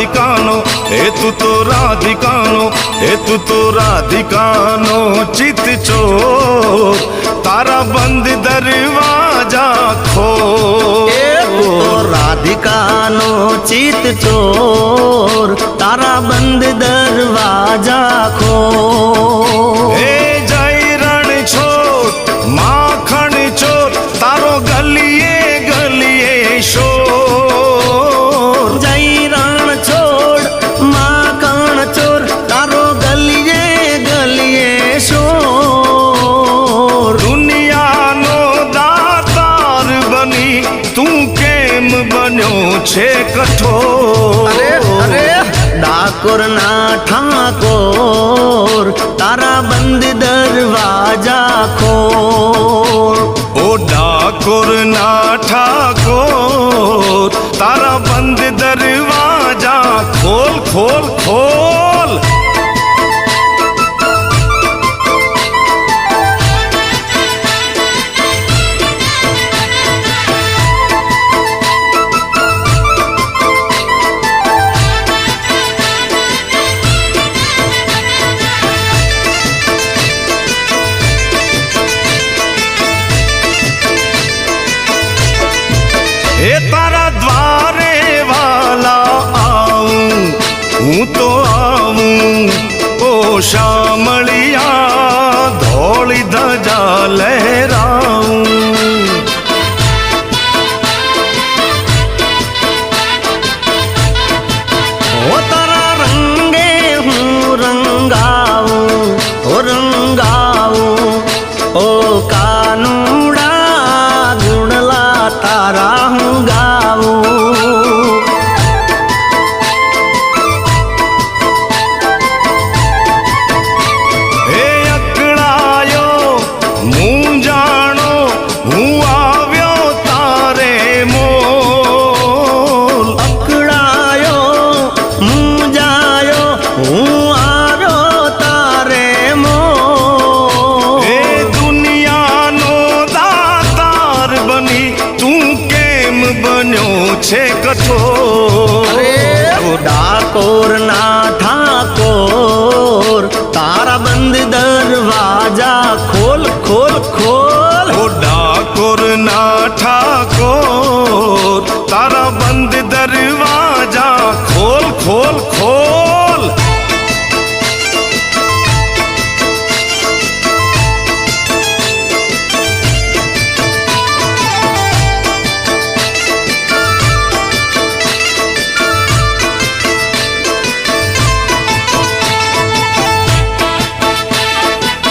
રાધિકાનો એ તું તો રાધિકાનો એ તું તો રાધિકાનો ચિત ચોર તારા બંધ દરવાજા ખોલ રાધિકાનો ચિત ચોર તારા બંધ દરવાજા ખોલ એ જય રણ છોડ માખણ ચોર તારો ગલીએ ગલીએ શોર જય રણ છોડ માખણ ચોર તારો ગલીએ ગલીએ શોર દુનિયાનો દાતાર બની તું કેમ બન્યો છે કઠોર ડાકોરના ઠાકોર તારા બંધ દરવાજા ખોલ ઓ ડાકોરના ઠાકોર તારા બંધ દરવાજા ખોલ ખોલ ખોલ એ તારા દ્વારે વાલા આવું હું તો આવું ઓ શામળિયા ધોળી ધજા લહેરાવું ઓ તારા રંગે હું રંગાવું ઓ રંગાવું ઓ કાનુડા ગુણલા તારા હું ગાવું હે અકળાયો મૂંઝાણો હું આવ્યો તારે મોલ અકળાયો મૂંઝાયો હું આવ્યો તારે મોલ એ દુનિયાનો દાતાર બની તું કેમ બન્યો છે કઠોર ડાકોરના ઠાકોર તારા બંધ દરવાજા ખોલ ખોલ ખોલ ઓ ડાકોરના ઠાકોર તારા બંધ દરવાજા ખોલ ખોલ ખોલ